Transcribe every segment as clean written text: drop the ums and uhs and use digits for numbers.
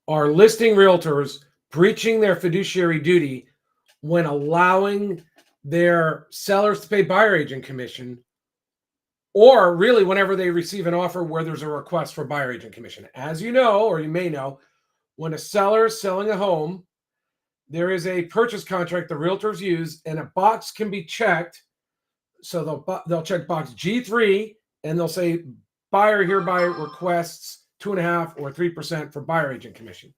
are listing realtors breaching their fiduciary duty when allowing their sellers to pay buyer agent commission, or really whenever they receive an offer where there's a request for buyer agent commission. As you know, or you may know, when a seller is selling a home, there is a purchase contract the realtors use, and a box can be checked. So they'll check box G3, and they'll say buyer hereby requests 2.5% or 3% for buyer agent commission.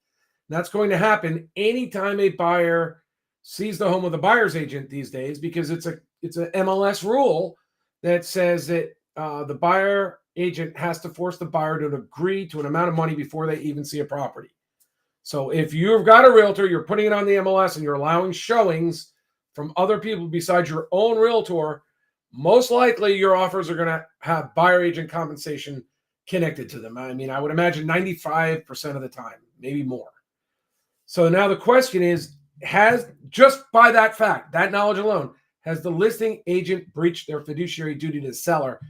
That's going to happen anytime a buyer sees the home of the buyer's agent these days, because it's an MLS rule that says that the buyer agent has to force the buyer to agree to an amount of money before they even see a property. So if you've got a realtor, you're putting it on the MLS and you're allowing showings from other people besides your own realtor, most likely your offers are going to have buyer agent compensation connected to them. I mean, I would imagine 95% of the time, maybe more. So now the question is, has, just by that fact, that knowledge alone, has the listing agent breached their fiduciary duty to the seller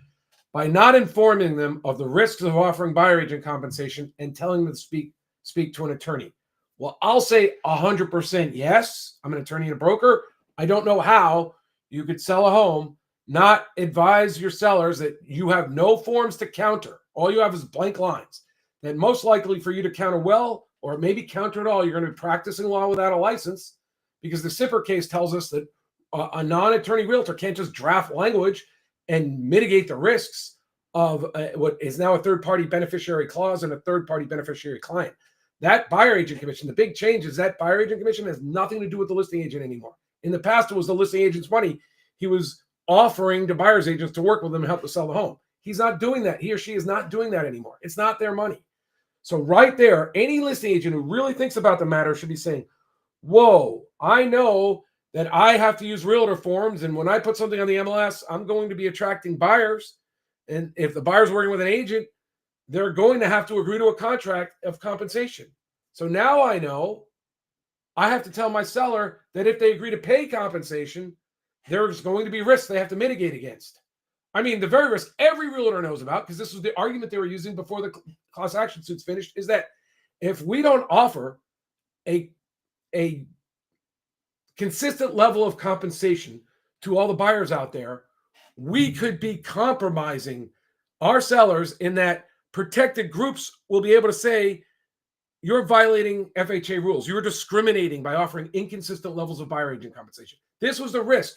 by not informing them of the risks of offering buyer agent compensation and telling them to speak to an attorney? Well, I'll say 100% yes. I'm an attorney and a broker. I don't know how you could sell a home, not advise your sellers that you have no forms to counter. All you have is blank lines. That most likely for you to counter well, or maybe counter at all, you're going to be practicing law without a license, because the Sipper case tells us that a non-attorney realtor can't just draft language and mitigate the risks of what is now a third-party beneficiary clause and a third-party beneficiary client. That buyer agent commission, the big change is that buyer agent commission has nothing to do with the listing agent anymore. In the past, it was the listing agent's money. He was offering to buyer's agents to work with them and help to sell the home. He's not doing that. He or she is not doing that anymore. It's not their money. So right there, any listing agent who really thinks about the matter should be saying, whoa, I know that I have to use realtor forms, and when I put something on the MLS, I'm going to be attracting buyers. And if the buyer's working with an agent, they're going to have to agree to a contract of compensation. So now I know I have to tell my seller that if they agree to pay compensation, there's going to be risks they have to mitigate against. I mean, the very risk every realtor knows about, because this was the argument they were using before the class action suits finished, is that if we don't offer a consistent level of compensation to all the buyers out there, we could be compromising our sellers, in that protected groups will be able to say, you're violating FHA rules. You're discriminating by offering inconsistent levels of buyer agent compensation. This was the risk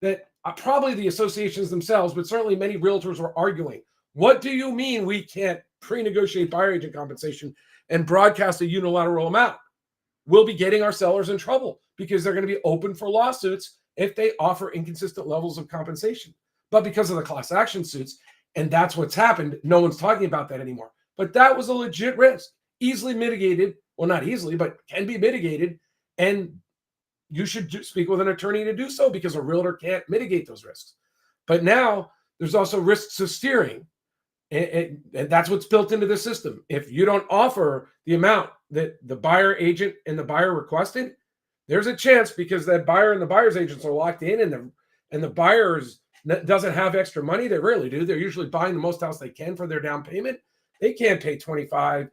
that probably the associations themselves, but certainly many realtors were arguing. What do you mean we can't pre-negotiate buyer agent compensation and broadcast a unilateral amount? We'll be getting our sellers in trouble, because they're going to be open for lawsuits if they offer inconsistent levels of compensation. But because of the class action suits, and that's what's happened, no one's talking about that anymore. But that was a legit risk, easily mitigated. Well, not easily, but can be mitigated. And you should speak with an attorney to do so, because a realtor can't mitigate those risks. But now there's also risks of steering. And that's what's built into the system. If you don't offer the amount that the buyer agent and the buyer requested, there's a chance, because that buyer and the buyer's agents are locked in, and the buyers doesn't have extra money. They rarely do. They're usually buying the most house they can for their down payment. They can't pay $25,000,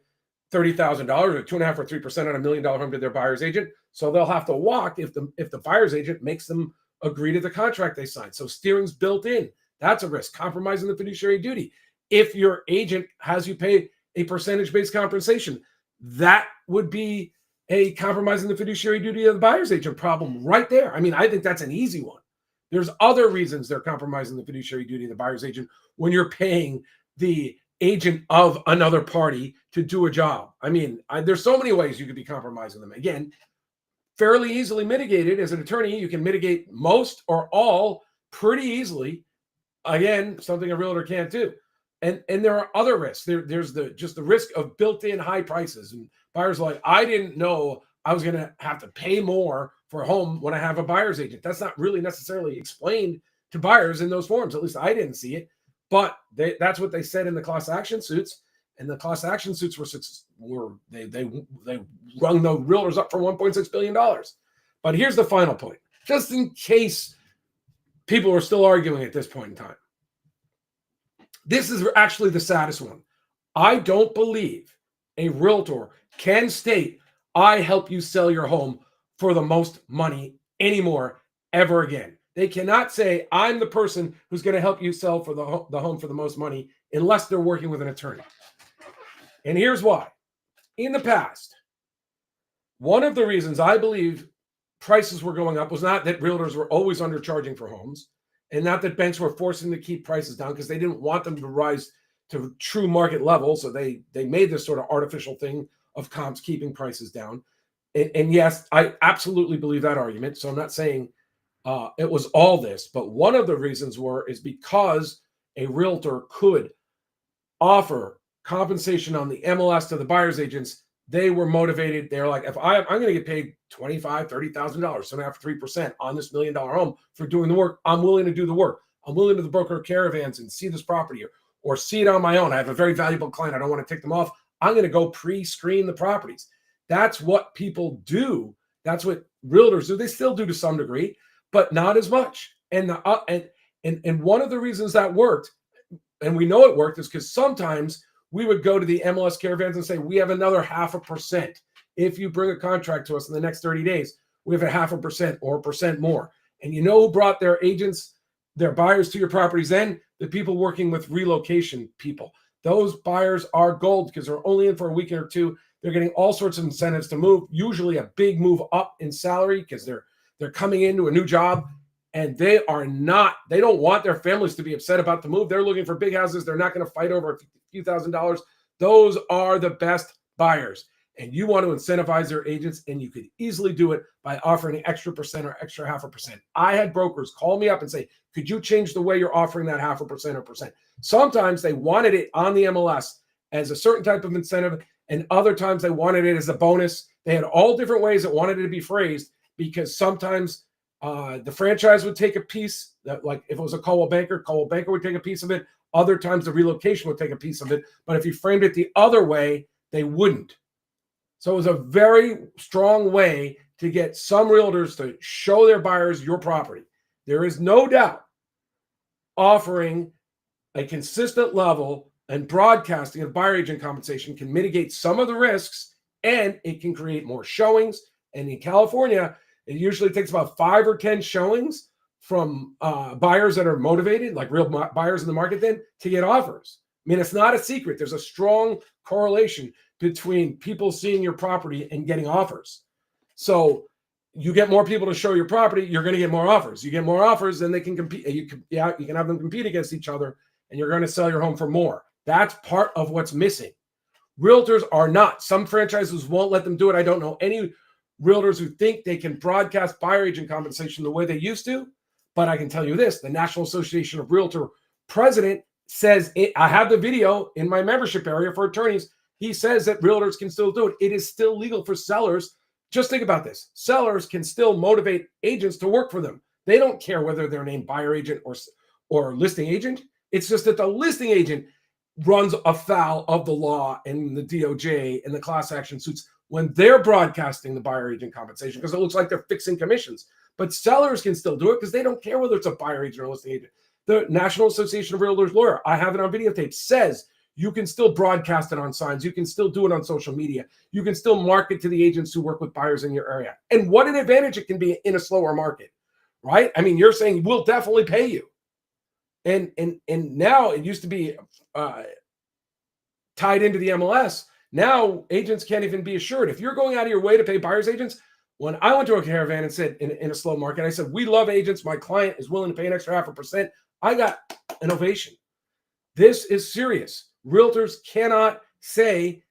$30,000 or 2.5% or 3% on $1 million home to their buyer's agent. So they'll have to walk if the buyer's agent makes them agree to the contract they signed. So steering's built in. That's a risk. Compromising the fiduciary duty. If your agent has you pay a percentage-based compensation, that would be a compromising the fiduciary duty of the buyer's agent problem right there. I mean, I think that's an easy one. There's other reasons they're compromising the fiduciary duty of the buyer's agent when you're paying the agent of another party to do a job. I mean, there's so many ways you could be compromising them. Again, fairly easily mitigated. As an attorney, you can mitigate most or all pretty easily. Again, something a realtor can't do. And there are other risks. There's the risk of built-in high prices. And buyers are like, I didn't know I was going to have to pay more for a home when I have a buyer's agent. That's not really necessarily explained to buyers in those forms. At least I didn't see it. But that's what they said in the class action suits. And the class action suits they rung the realtors up for $1.6 billion. But here's the final point, just in case people are still arguing at this point in time. This is actually the saddest one. I don't believe a realtor can state, I help you sell your home for the most money anymore ever again. They cannot say, I'm the person who's going to help you sell for the home for the most money unless they're working with an attorney. And here's why. In the past, one of the reasons I believe prices were going up was not that realtors were always undercharging for homes, and not that banks were forcing to keep prices down because they didn't want them to rise to true market levels. So they made this sort of artificial thing of comps keeping prices down. And yes, I absolutely believe that argument. So I'm not saying it was all this, but one of the reasons is because a realtor could offer compensation on the MLS to the buyer's agents. They were motivated. They're like, if I'm going to get paid $25,000, $30,000, 2.5%, 3% on this $1 million home for doing the work, I'm willing to do the work. I'm willing to broker caravans and see this property or see it on my own. I have a very valuable client. I don't want to take them off. I'm going to go pre-screen the properties. That's what people do. That's what realtors do. They still do to some degree, but not as much. And one of the reasons that worked, and we know it worked, is because sometimes we would go to the MLS caravans and say, we have another 0.5%. If you bring a contract to us in the next 30 days, we have a 0.5% or 1% more. And you know who brought their agents, their buyers to your properties then? The people working with relocation people. Those buyers are gold because they're only in for a weekend or two. They're getting all sorts of incentives to move, usually a big move up in salary because they're coming into a new job. And they don't want their families to be upset about the move. They're looking for big houses. They're not going to fight over a few $1,000s. Those are the best buyers. And you want to incentivize their agents, and you could easily do it by offering an extra percent or extra 0.5%. I had brokers call me up and say, could you change the way you're offering that 0.5% or percent? Sometimes they wanted it on the MLS as a certain type of incentive, and other times they wanted it as a bonus. They had all different ways that wanted it to be phrased because sometimes the franchise would take a piece, like if it was a Coldwell Banker would take a piece of it. Other times the relocation would take a piece of it. But if you framed it the other way, they wouldn't. So it was a very strong way to get some realtors to show their buyers your property. There is no doubt offering a consistent level and broadcasting of buyer agent compensation can mitigate some of the risks, and it can create more showings. And in California, it usually takes about 5 or 10 showings from buyers that are motivated, like real buyers in the market then, to get offers. I mean, it's not a secret. There's a strong correlation between people seeing your property and getting offers. So you get more people to show your property, you're going to get more offers. You get more offers, then they can compete. You can have them compete against each other, and you're going to sell your home for more. That's part of what's missing. Realtors are not. Some franchises won't let them do it. I don't know any realtors who think they can broadcast buyer agent compensation the way they used to. But I can tell you this, the National Association of Realtor president says, I have the video in my membership area for attorneys. He says that realtors can still do it. It is still legal for sellers. Just think about this. Sellers can still motivate agents to work for them. They don't care whether they're named buyer agent or listing agent. It's just that the listing agent runs afoul of the law and the DOJ and the class action suits when they're broadcasting the buyer agent compensation because it looks like they're fixing commissions. But sellers can still do it because they don't care whether it's a buyer agent or a listing agent. The National Association of Realtors lawyer, I have it on videotape, says you can still broadcast it on signs. You can still do it on social media. You can still market to the agents who work with buyers in your area. And what an advantage it can be in a slower market, right? I mean, you're saying we'll definitely pay you. And now it used to be tied into the MLS. Now agents can't even be assured. If you're going out of your way to pay buyer's agents, when I went to a caravan and said in a slow market, I said, we love agents. My client is willing to pay an extra 0.5%. I got an ovation. This is serious. Realtors cannot say,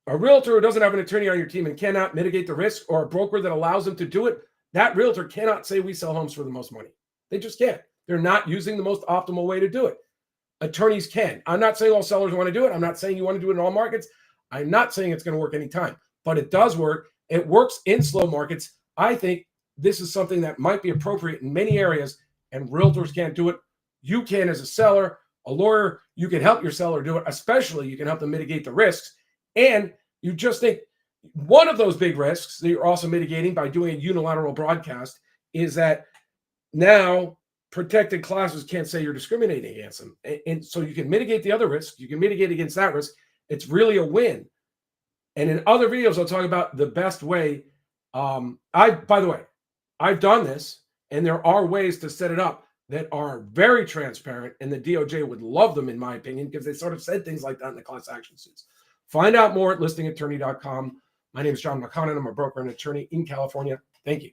a realtor who doesn't have an attorney on your team and cannot mitigate the risk, or a broker that allows them to do it, that realtor cannot say we sell homes for the most money. They just can't. They're not using the most optimal way to do it. Attorneys can. I'm not saying all sellers want to do it. I'm not saying you want to do it in all markets. I'm not saying it's going to work anytime, but it does work. It works in slow markets. I think this is something that might be appropriate in many areas, and realtors can't do it. You can as a seller, a lawyer, you can help your seller do it, especially you can help them mitigate the risks. And you just think one of those big risks that you're also mitigating by doing a unilateral broadcast is that now protected classes can't say you're discriminating against them. And so you can mitigate the other risk. You can mitigate against that risk. It's really a win. And in other videos, I'll talk about the best way. By the way, I've done this, and there are ways to set it up that are very transparent, and the DOJ would love them, in my opinion, because they sort of said things like that in the class action suits. Find out more at listingattorney.com. My name is John McConnon. I'm a broker and attorney in California. Thank you.